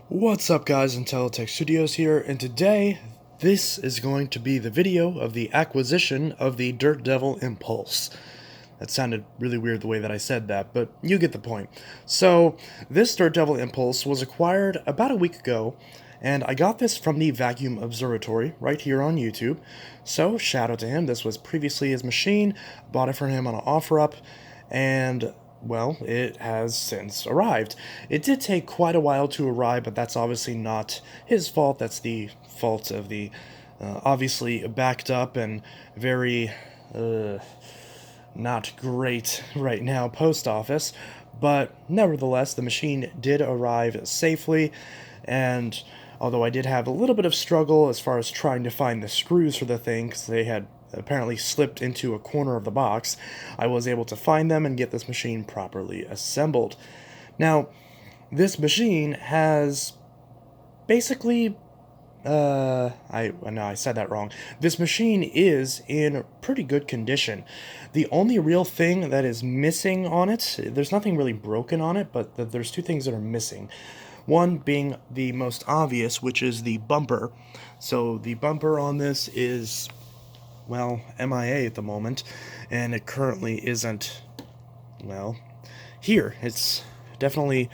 What's up guys, Intelitech Studios here, and today this is going to be the video of the acquisition of the Dirt Devil Impulse. That sounded really weird the way that I said that, but you get the point. So, this Dirt Devil Impulse was acquired about a week ago, and I got this from the Vacuum Observatory right here on YouTube. So, shout out to him. This was previously his machine, bought it from him on an OfferUp, and well, it has since arrived. It did take quite a while to arrive, but that's obviously not his fault. That's the fault of the obviously backed up and very not great right now post office. But nevertheless, the machine did arrive safely, and although I did have a little bit of struggle as far as trying to find the screws for the thing, because they had apparently slipped into a corner of the box, I was able to find them and get this machine properly assembled. Now, this machine has basically I said that wrong. This machine is in pretty good condition. The only real thing that is missing on it, there's nothing really broken on it, but there's two things that are missing. One being the most obvious, which is the bumper. So the bumper on this is, well, MIA at the moment, and it currently isn't, well, here. It's definitely,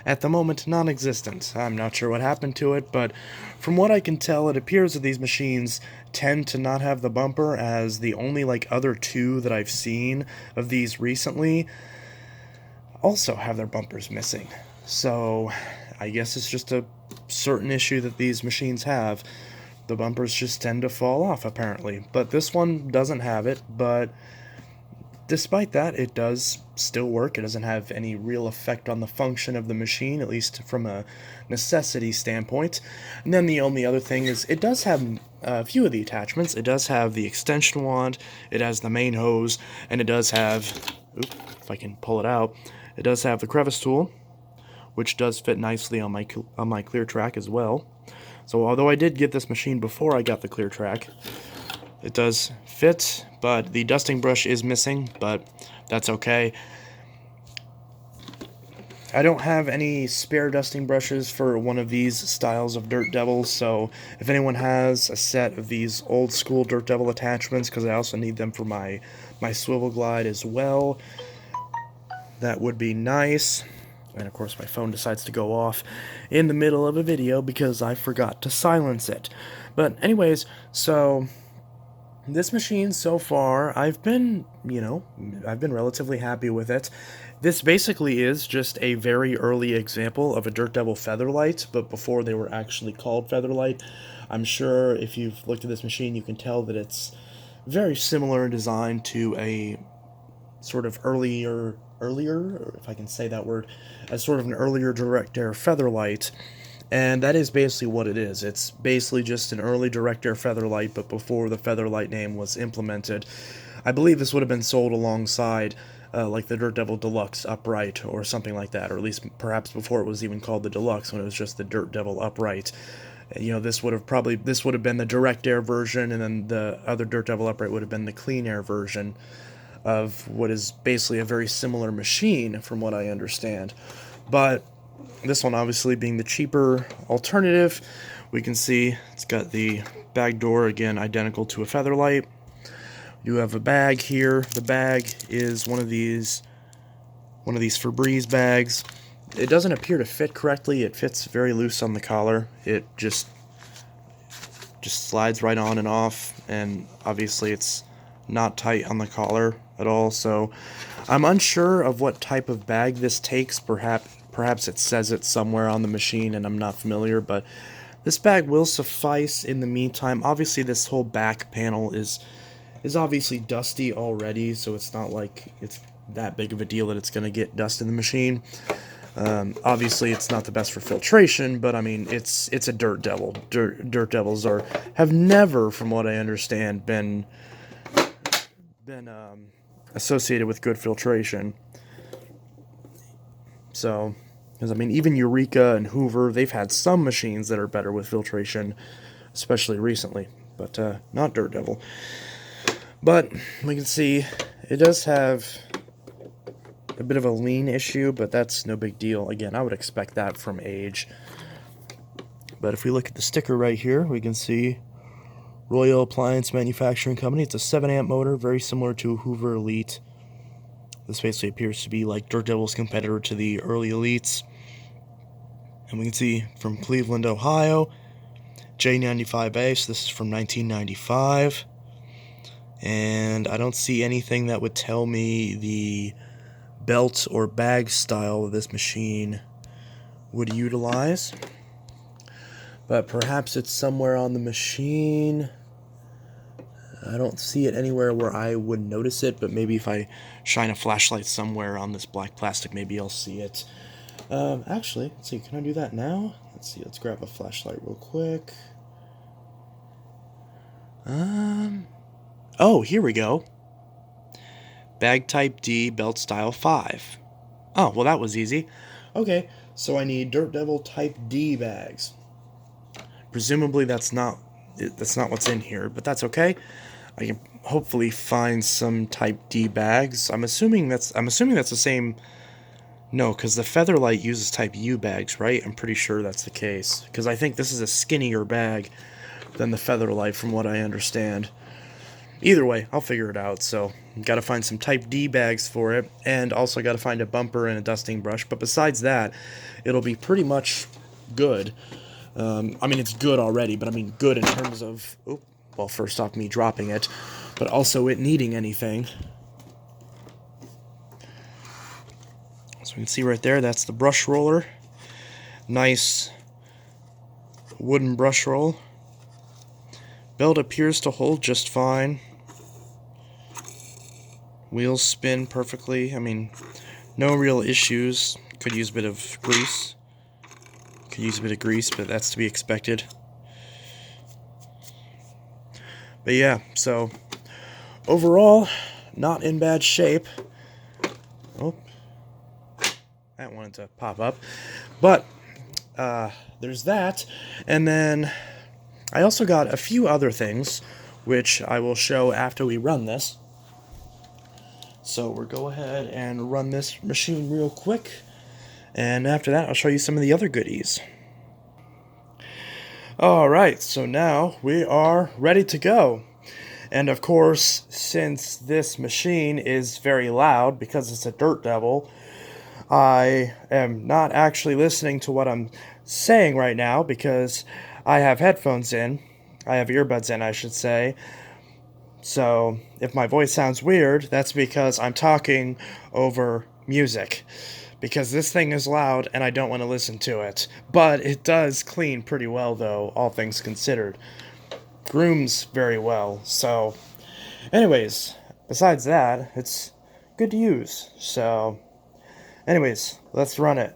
at the moment, non-existent. I'm not sure what happened to it, but from what I can tell, it appears that these machines tend to not have the bumper, as the only, other two that I've seen of these recently also have their bumpers missing. So, I guess it's just a certain issue that these machines have. The bumpers just tend to fall off, apparently. But this one doesn't have it, but despite that, it does still work. It doesn't have any real effect on the function of the machine, at least from a necessity standpoint. And then the only other thing is it does have a few of the attachments. It does have the extension wand, it has the main hose, and it does have, if I can pull it out, it does have the crevice tool, which does fit nicely on my clear track as well. So although I did get this machine before I got the clear track, it does fit, but the dusting brush is missing, but that's okay. I don't have any spare dusting brushes for one of these styles of Dirt Devils, so if anyone has a set of these old school Dirt Devil attachments, because I also need them for my swivel glide as well, that would be nice. And of course my phone decides to go off in the middle of a video because I forgot to silence it. But anyways, so this machine so far, I've been relatively happy with it. This basically is just a very early example of a Dirt Devil Featherlight, but before they were actually called Featherlight. I'm sure if you've looked at this machine, you can tell that it's very similar in design to a sort of earlier, if I can say that word, as sort of an earlier direct air Featherlight, and that is basically what it is. It's basically just an early direct air Featherlight, but before the Featherlight name was implemented. I believe this would have been sold alongside like the Dirt Devil Deluxe Upright or something like that, or at least perhaps before it was even called the Deluxe, when it was just the Dirt Devil Upright. This would have been the direct air version, and then the other Dirt Devil Upright would have been the clean air version of what is basically a very similar machine, from what I understand. But this one obviously being the cheaper alternative, we can see it's got the bag door, again identical to a Featherlight. You have a bag here. The bag is one of these Febreze bags. It doesn't appear to fit correctly. It fits very loose on the collar. It just slides right on and off, and obviously it's not tight on the collar at all, so I'm unsure of what type of bag this takes. Perhaps it says it somewhere on the machine and I'm not familiar, but this bag will suffice in the meantime. Obviously this whole back panel is obviously dusty already, so it's not like it's that big of a deal that it's going to get dust in the machine. Obviously it's not the best for filtration, but I mean it's a Dirt Devil. Dirt Devils have never, from what I understand, been associated with good filtration. So, because I mean, even Eureka and Hoover, they've had some machines that are better with filtration, especially recently, but not Dirt Devil. But we can see it does have a bit of a lean issue, but that's no big deal. Again, I would expect that from age. But if we look at the sticker right here, we can see Royal Appliance Manufacturing Company. It's a 7-amp motor, very similar to a Hoover Elite. This basically appears to be like Dirt Devil's competitor to the early Elites. And we can see from Cleveland, Ohio, J95A, so this is from 1995. And I don't see anything that would tell me the belt or bag style of this machine would utilize. But perhaps it's somewhere on the machine. I don't see it anywhere where I would notice it, but maybe if I shine a flashlight somewhere on this black plastic, maybe I'll see it. Actually, let's see, can I do that now? Let's see, let's grab a flashlight real quick. Oh, here we go. Bag type D, belt style 5. Oh, well that was easy. Okay, so I need Dirt Devil type D bags. Presumably that's not what's in here, but that's okay. I can hopefully find some type D bags. I'm assuming that's the same. No, because the Featherlight uses type U bags, right? I'm pretty sure that's the case, because I think this is a skinnier bag than the Featherlight from what I understand. Either way, I'll figure it out. So got to find some type D bags for it, and also got to find a bumper and a dusting brush. But besides that, it'll be pretty much good. I mean, it's good already, but I mean good in terms of, well, first off, me dropping it, but also it needing anything. So we can see right there, that's the brush roller. Nice wooden brush roll. Belt appears to hold just fine. Wheels spin perfectly. I mean, no real issues. Could use a bit of grease. But that's to be expected. But yeah, so overall, not in bad shape. Oh, that wanted to pop up. But there's that. And then I also got a few other things, which I will show after we run this. So we'll go ahead and run this machine real quick. And after that, I'll show you some of the other goodies. Alright, so now we are ready to go. And of course, since this machine is very loud because it's a Dirt Devil, I am not actually listening to what I'm saying right now because I have headphones in. I have earbuds in, I should say. So if my voice sounds weird, that's because I'm talking over music. Because this thing is loud and I don't want to listen to it. But it does clean pretty well, though, all things considered. Grooms very well. So, anyways, besides that, it's good to use. So, anyways, let's run it.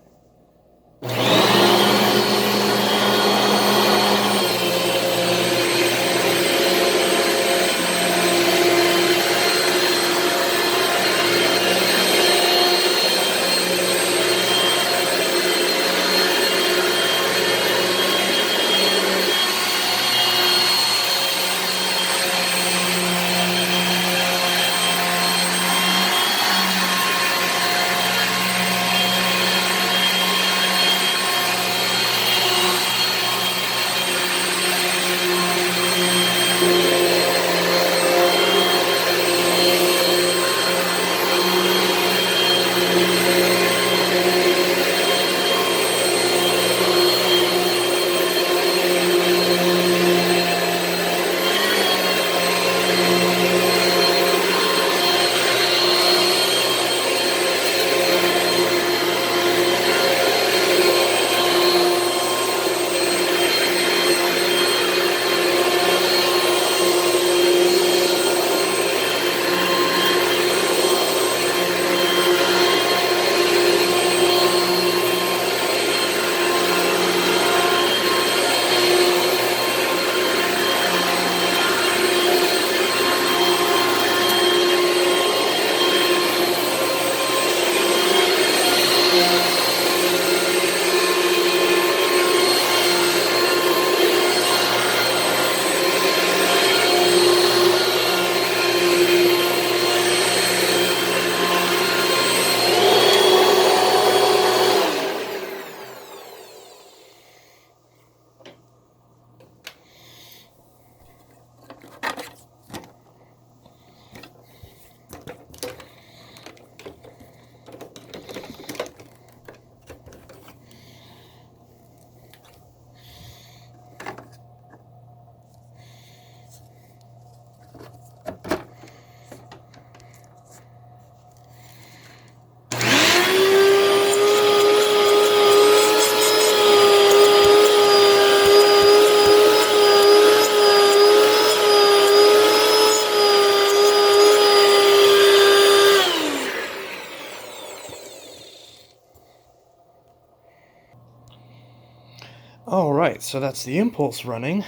Alright, so that's the impulse running.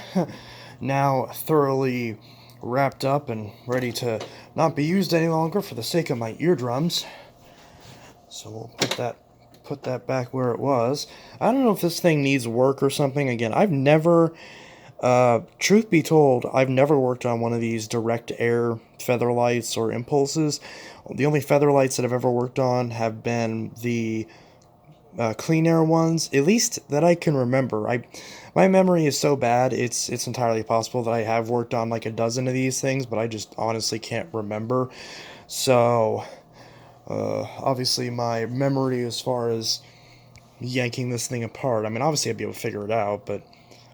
Now thoroughly wrapped up and ready to not be used any longer for the sake of my eardrums. So we'll put that back where it was. I don't know if this thing needs work or something. Again, I've never, truth be told, I've never worked on one of these direct air feather lights or impulses. The only feather lights that I've ever worked on have been the clean air ones, at least that I can remember. My memory is so bad, it's entirely possible that I have worked on like a dozen of these things, but I just honestly can't remember. So, obviously my memory as far as yanking this thing apart, I mean, obviously I'd be able to figure it out, but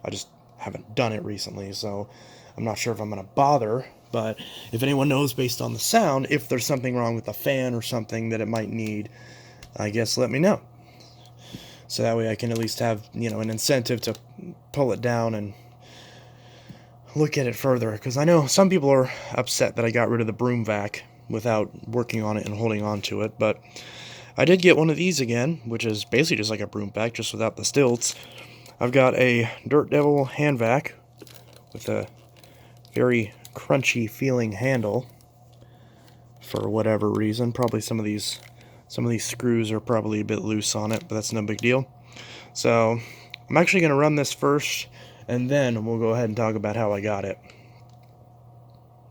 I just haven't done it recently, so I'm not sure if I'm going to bother. But if anyone knows based on the sound, if there's something wrong with the fan or something that it might need, I guess let me know. So that way I can at least have, an incentive to pull it down and look at it further. Because I know some people are upset that I got rid of the broom vac without working on it and holding on to it. But I did get one of these again, which is basically just like a broom vac, just without the stilts. I've got a Dirt Devil hand vac with a very crunchy feeling handle for whatever reason. Probably some of these screws are probably a bit loose on it, but that's no big deal. So I'm actually going to run this first, and then we'll go ahead and talk about how I got it.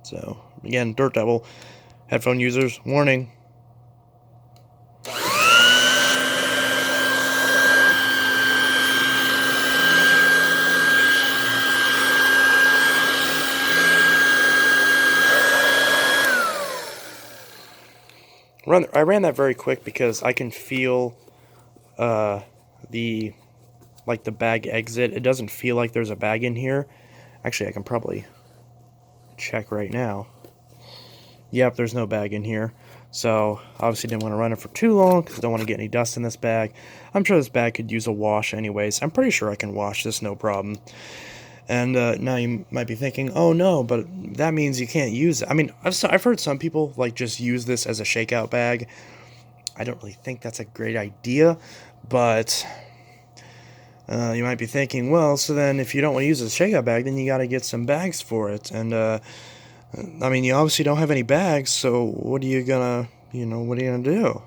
So again, Dirt Devil, headphone users, warning. I ran that very quick because I can feel the bag exit. It doesn't feel like there's a bag in here. Actually, I can probably check right now. Yep, there's no bag in here. So obviously didn't want to run it for too long because I don't want to get any dust in this bag. I'm sure this bag could use a wash anyways. I'm pretty sure I can wash this no problem. And now you might be thinking, oh no, but that means you can't use it. I mean, I've heard some people just use this as a shakeout bag. I don't really think that's a great idea, but you might be thinking, well, so then if you don't want to use a shakeout bag, then you got to get some bags for it. And I mean, you obviously don't have any bags, so what are you gonna do?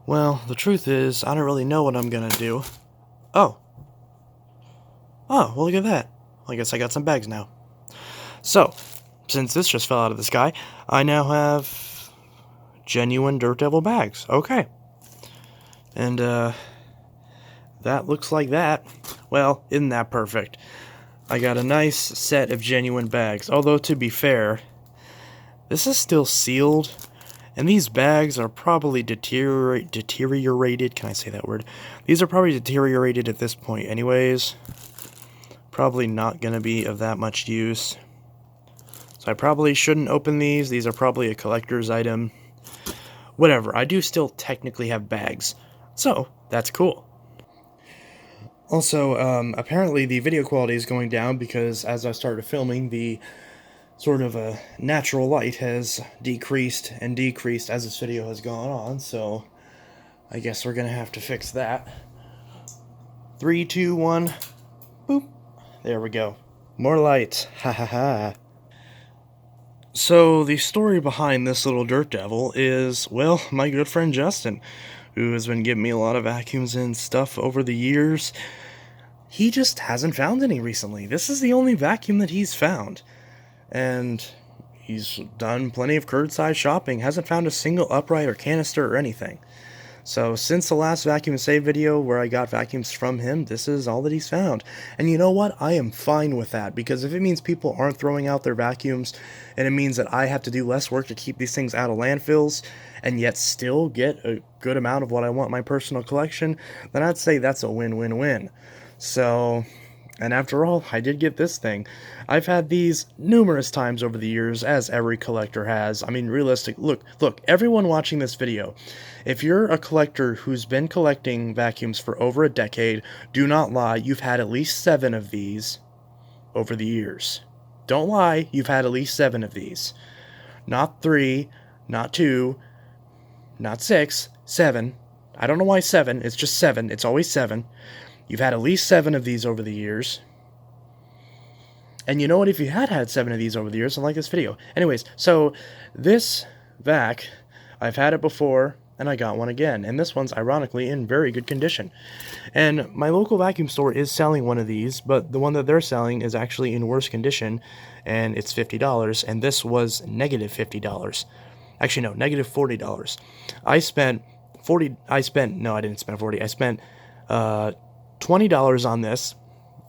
Well, the truth is, I don't really know what I'm gonna do. Oh, well, look at that. I guess I got some bags now. So, since this just fell out of the sky, I now have genuine Dirt Devil bags. Okay. And, that looks like that. Well, isn't that perfect? I got a nice set of genuine bags. Although, to be fair, this is still sealed, and these bags are probably deteriorated. Can I say that word? These are probably deteriorated at this point anyways. Probably not going to be of that much use. So I probably shouldn't open these. These are probably a collector's item. Whatever, I do still technically have bags. So, that's cool. Also, apparently the video quality is going down because as I started filming, the sort of natural light has decreased and decreased as this video has gone on. So, I guess we're going to have to fix that. 3, 2, 1, boop. There we go. More light. Ha ha ha. So, the story behind this little Dirt Devil is, well, my good friend Justin, who has been giving me a lot of vacuums and stuff over the years. He just hasn't found any recently. This is the only vacuum that he's found. And he's done plenty of curbside shopping, hasn't found a single upright or canister or anything. So since the last vacuum save video where I got vacuums from him, this is all that he's found. And you know what? I am fine with that, because if it means people aren't throwing out their vacuums, and it means that I have to do less work to keep these things out of landfills, and yet still get a good amount of what I want in my personal collection, then I'd say that's a win-win-win. So, and after all, I did get this thing. I've had these numerous times over the years, as every collector has. I mean, realistic. Look, everyone watching this video, if you're a collector who's been collecting vacuums for over a decade, do not lie, you've had at least 7 of these over the years. Don't lie, you've had at least 7 of these. Not 3, not 2, not 6, 7. I don't know why 7, it's just 7, it's always 7. You've had at least 7 of these over the years. And you know what? If you had 7 of these over the years, then like this video. Anyways, so this vac, I've had it before, and I got one again. And this one's ironically in very good condition. And my local vacuum store is selling one of these, but the one that they're selling is actually in worse condition, and it's $50. And this was negative $50. Actually, no, negative $40. I spent no, I didn't spend 40. I spent $20 on this,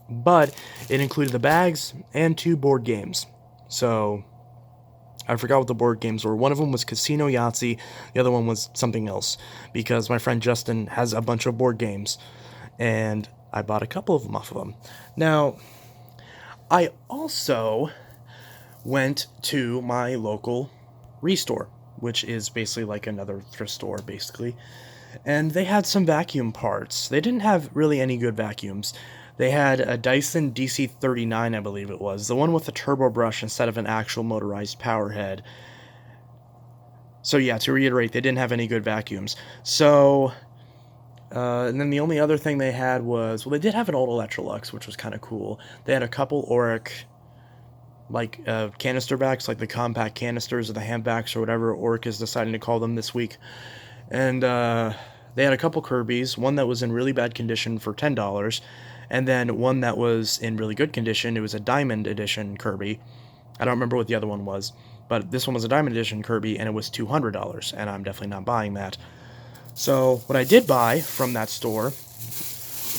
but it included the bags and 2 board games. So I forgot what the board games were. One of them was Casino Yahtzee, the other one was something else, because my friend Justin has a bunch of board games, and I bought a couple of them off of him. Now, I also went to my local Restore, which is basically like another thrift store, basically. And they had some vacuum parts. They didn't have really any good vacuums. They had a Dyson DC-39, I believe it was. The one with the turbo brush instead of an actual motorized power head. So yeah, to reiterate, they didn't have any good vacuums. So, and then the only other thing they had was, well, they did have an old Electrolux, which was kind of cool. They had a couple Auric, like canister backs, like the compact canisters or the hand backs or whatever Auric is deciding to call them this week. And they had a couple Kirby's, one that was in really bad condition for $10, and then one that was in really good condition. It was a Diamond Edition Kirby. I don't remember what the other one was, but this one was a Diamond Edition Kirby, and it was $200, and I'm definitely not buying that. So what I did buy from that store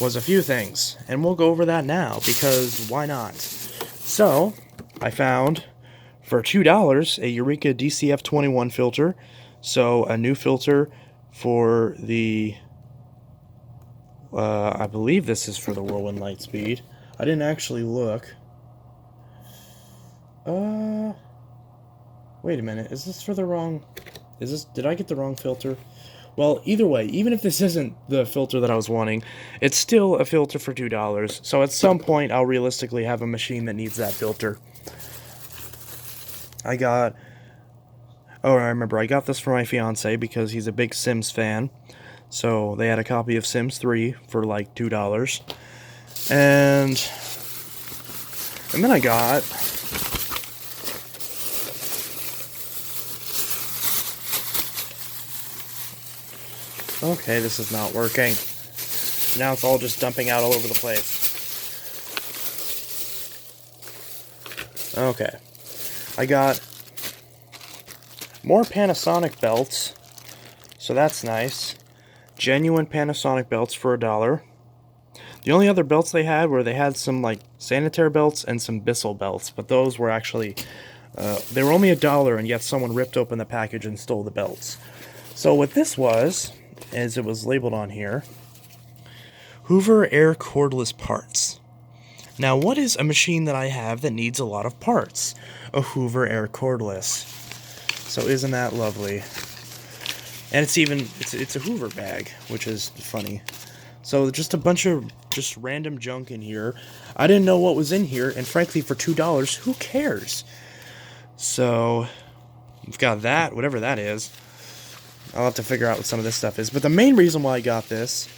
was a few things, and we'll go over that now, because why not? So I found, for $2, a Eureka DCF21 filter. So a new filter for the, I believe this is for the Whirlwind Lightspeed. I didn't actually look. Wait a minute, is this for the wrong, did I get the wrong filter? Well, either way, even if this isn't the filter that I was wanting, it's still a filter for $2. So at some point, I'll realistically have a machine that needs that filter. I remember, I got this for my fiance because he's a big Sims fan. So they had a copy of Sims 3 for like $2. And then I got okay, this is not working. Now it's all just dumping out all over the place. Okay. I got more Panasonic belts, so that's nice. Genuine Panasonic belts for $1. The only other belts they had some like sanitary belts and some Bissell belts, but those were actually, they were only $1, and yet someone ripped open the package and stole the belts. So what this was, as it was labeled on here, Hoover Air Cordless Parts. Now, what is a machine that I have that needs a lot of parts? A Hoover Air Cordless. So isn't that lovely? And it's a Hoover bag, which is funny. So just a bunch of just random junk in here. I didn't know what was in here, and frankly, for $2, who cares? So we've got that, whatever that is. I'll have to figure out what some of this stuff is. But the main reason why I got this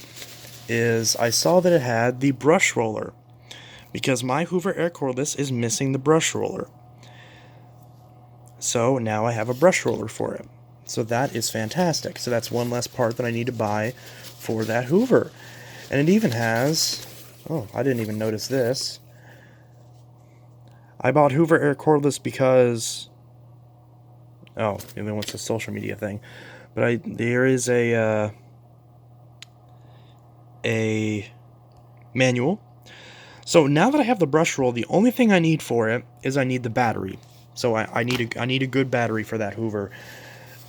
is I saw that it had the brush roller, because my Hoover Air Cordless is missing the brush roller. So now I have a brush roller for it. So that is fantastic. So that's one less part that I need to buy for that Hoover. And it even has, oh, I didn't even notice this. I bought Hoover Air Cordless because, oh, and then what's the social media thing? But there is a manual. So now that I have the brush roll, the only thing I need for it is I need the battery. So I need a good battery for that Hoover.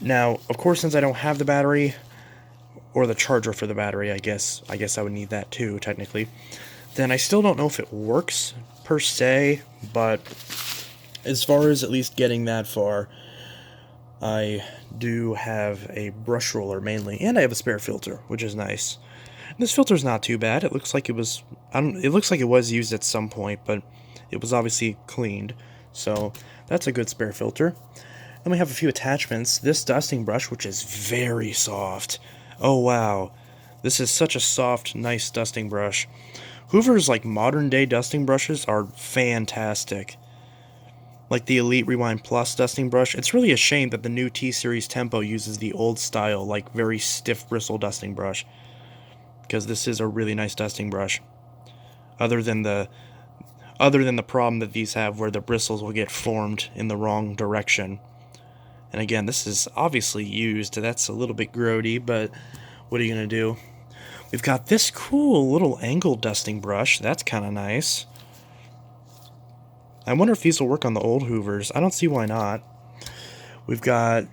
Now, of course, since I don't have the battery, or the charger for the battery, I guess I would need that too, technically, then I still don't know if it works, per se, but as far as at least getting that far, I do have a brush roller mainly, and I have a spare filter, which is nice. And this filter's not too bad. It looks like it was, it looks like it was used at some point, but it was obviously cleaned, so that's a good spare filter. And we have a few attachments. This dusting brush, which is very soft. Oh, wow. This is such a soft, nice dusting brush. Hoover's like modern day dusting brushes are fantastic. Like the Elite Rewind Plus dusting brush. It's really a shame that the new T-Series Tempo uses the old style, like very stiff bristle dusting brush. Because this is a really nice dusting brush. Other than the problem that these have where the bristles will get formed in the wrong direction. And again, this is obviously used. That's a little bit grody, but what are you going to do? We've got this cool little angle dusting brush. That's kind of nice. I wonder if these will work on the old Hoovers. I don't see why not. We've got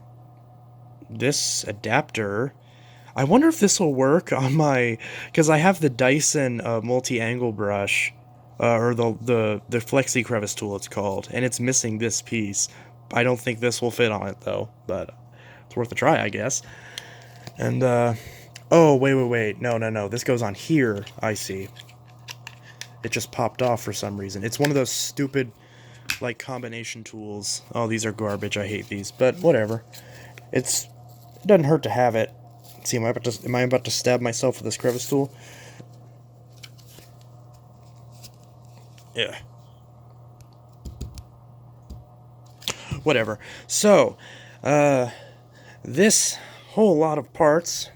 this adapter. I wonder if this will work on my... Because I have the Dyson multi-angle brush. Or the Flexi Crevice tool, it's called. And it's missing this piece. I don't think this will fit on it, though. But it's worth a try, I guess. And, oh, wait. No. This goes on here. I see. It just popped off for some reason. It's one of those stupid, like, combination tools. Oh, these are garbage. I hate these. But whatever. It doesn't hurt to have it. Let's see, am I about to stab myself with this crevice tool? Yeah. Whatever. So, this whole lot of parts...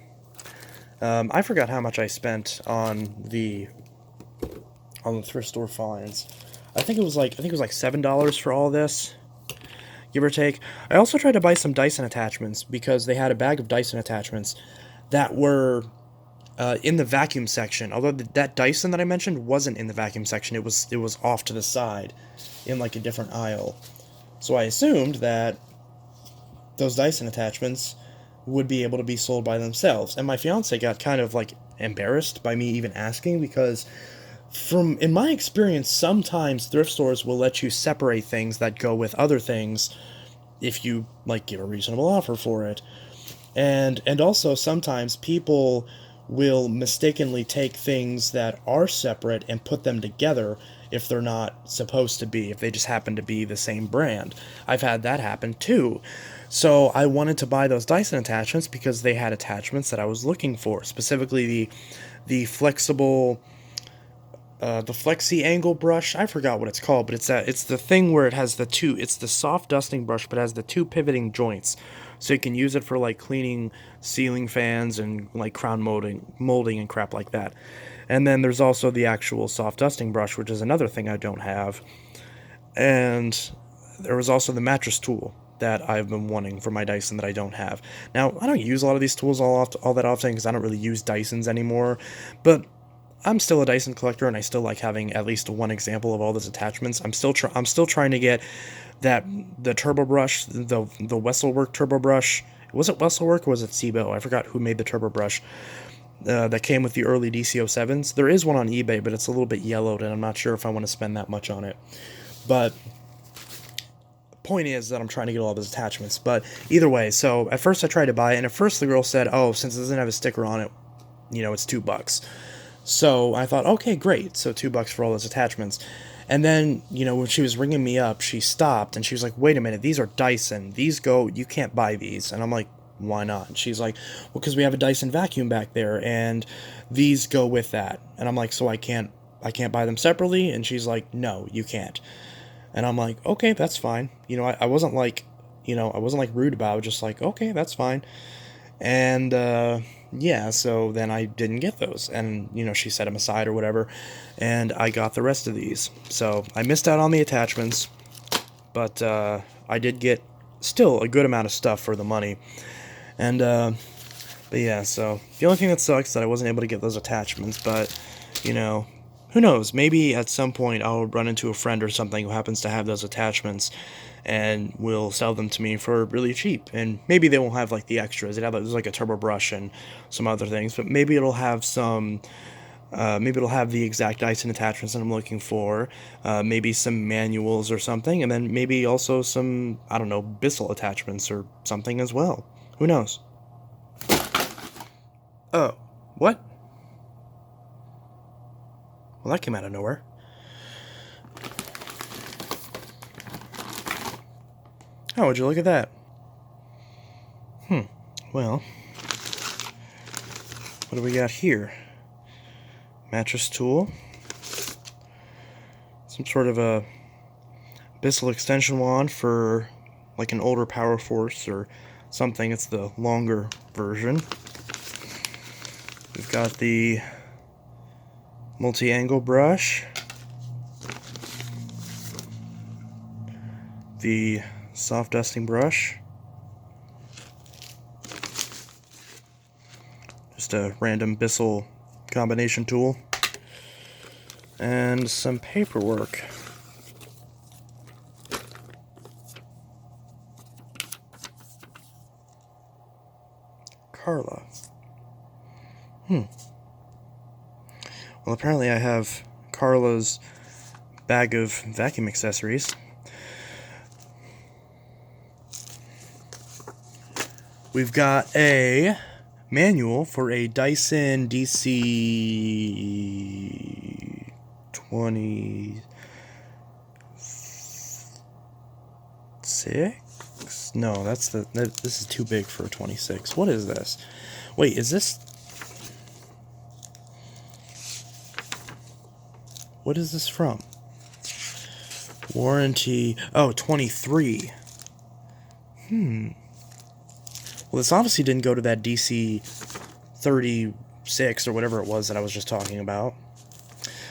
I forgot how much I spent on the thrift store finds. I think it was like $7 for all this, give or take. I also tried to buy some Dyson attachments because they had a bag of Dyson attachments that were in the vacuum section. Although that Dyson that I mentioned wasn't in the vacuum section, it was off to the side in like a different aisle. So I assumed that those Dyson attachments would be able to be sold by themselves. And my fiance got kind of like embarrassed by me even asking, because in my experience, sometimes thrift stores will let you separate things that go with other things if you like give a reasonable offer for it. And also sometimes people will mistakenly take things that are separate and put them together if they're not supposed to be, if they just happen to be the same brand. I've had that happen too. So I wanted to buy those Dyson attachments because they had attachments that I was looking for, specifically the flexible, the flexi angle brush. I forgot what it's called, but it's the thing where it has it's the soft dusting brush, but it has the two pivoting joints. So you can use it for like cleaning ceiling fans and like crown molding and crap like that. And then there's also the actual soft dusting brush, which is another thing I don't have. And there was also the mattress tool that I've been wanting for my Dyson that I don't have. Now, I don't use a lot of these tools all that often because I don't really use Dysons anymore, but I'm still a Dyson collector, and I still like having at least one example of all those attachments. I'm still trying to get the turbo brush, the Wesselwerk turbo brush. Was it Wesselwerk or was it Cibo? I forgot who made the turbo brush. That came with the early DC07s. There is one on eBay, but it's a little bit yellowed, and I'm not sure if I want to spend that much on it. But point is that I'm trying to get all those attachments. But either way, so at first I tried to buy it, and at first the girl said, oh, since it doesn't have a sticker on it, it's $2. So I thought, okay, great. So $2 for all those attachments. And then, when she was ringing me up, she stopped, and she was like, wait a minute, these are Dyson. You can't buy these. And I'm like, why not? And she's like, well, because we have a Dyson vacuum back there, and these go with that. And I'm like, so I can't buy them separately? And she's like, no, you can't. And I'm like, okay, that's fine. I wasn't like, I wasn't like rude about it, just like, okay, that's fine. And, yeah, so then I didn't get those. And, she set them aside or whatever, and I got the rest of these. So I missed out on the attachments, but, I did get still a good amount of stuff for the money. And, but yeah, so the only thing that sucks is that I wasn't able to get those attachments, but, who knows? Maybe at some point I'll run into a friend or something who happens to have those attachments and will sell them to me for really cheap. And maybe they won't have like the extras. There's like a turbo brush and some other things, but maybe it'll have the exact Dyson attachments that I'm looking for, maybe some manuals or something, and then maybe also some, I don't know, Bissell attachments or something as well. Who knows? Oh, what? Well, that came out of nowhere. Oh, would you look at that? Well, What do we got here? Mattress tool. Some sort of a Bissell extension wand for like an older Power Force or something. It's the longer version. We've got the multi-angle brush, the soft dusting brush, just a random Bissell combination tool, and some paperwork. Carla. Well, apparently I have Carla's bag of vacuum accessories. We've got a manual for a Dyson DC 26? No, this is too big for a 26. What is this? Wait, is this... What is this from? Warranty... Oh, 23. Well, this obviously didn't go to that DC 36 or whatever it was that I was just talking about.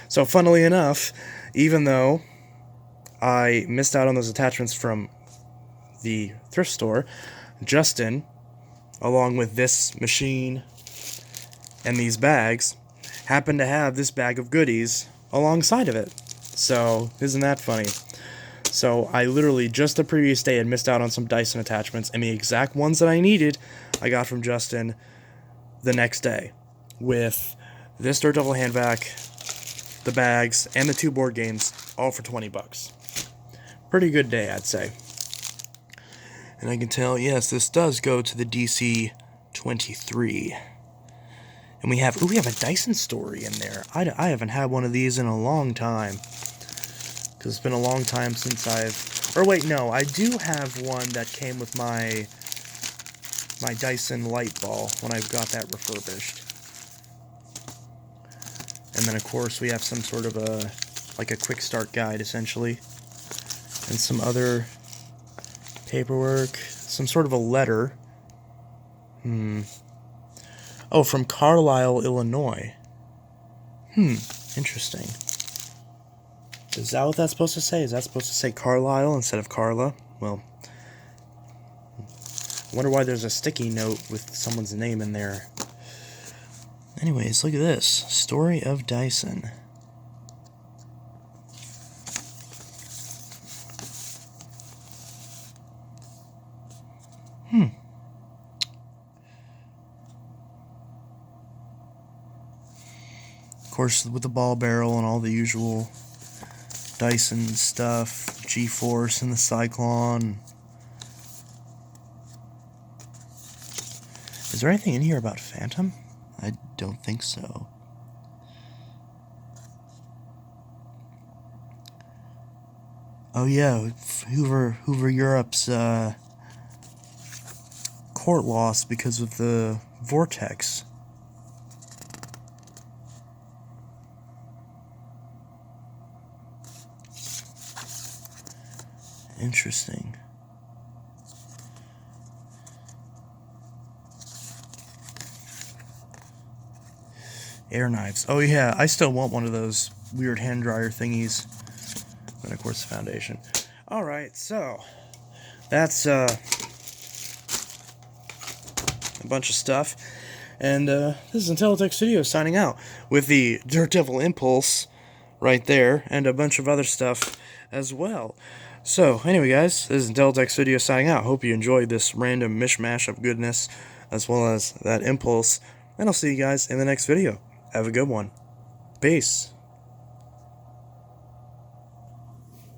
So, funnily enough, even though I missed out on those attachments from the thrift store, Justin, along with this machine and these bags, happened to have this bag of goodies alongside of it. So, isn't that funny? So, I literally, just the previous day, had missed out on some Dyson attachments, and the exact ones that I needed, I got from Justin the next day, with this Dirt Devil hand vac, the bags, and the 2 board games, all for 20 bucks. Pretty good day, I'd say. And I can tell, yes, this does go to the DC 23. And we have a Dyson story in there. I haven't had one of these in a long time. Because it's been a long time since or wait, no, I do have one that came with my Dyson light ball when I got that refurbished. And then, of course, we have some sort of a quick start guide, essentially. And some other paperwork. Some sort of a letter. Oh, from Carlisle, Illinois. Interesting. Is that what that's supposed to say? Is that supposed to say Carlisle instead of Carla? Well, I wonder why there's a sticky note with someone's name in there. Anyways, look at this. Story of Dyson. Of course, with the ball barrel and all the usual Dyson stuff, G-Force and the Cyclone. Is there anything in here about Phantom? I don't think so. Oh yeah, Hoover Europe's court loss because of the vortex. Interesting. Air knives. Oh yeah, I still want one of those weird hand dryer thingies. And of course the foundation. Alright, so that's a bunch of stuff. And this is Intelitech Studios signing out with the Dirt Devil Impulse right there and a bunch of other stuff as well. So, anyway guys, this is Intelitech Studios signing out. Hope you enjoyed this random mishmash of goodness as well as that Impulse. And I'll see you guys in the next video. Have a good one. Peace.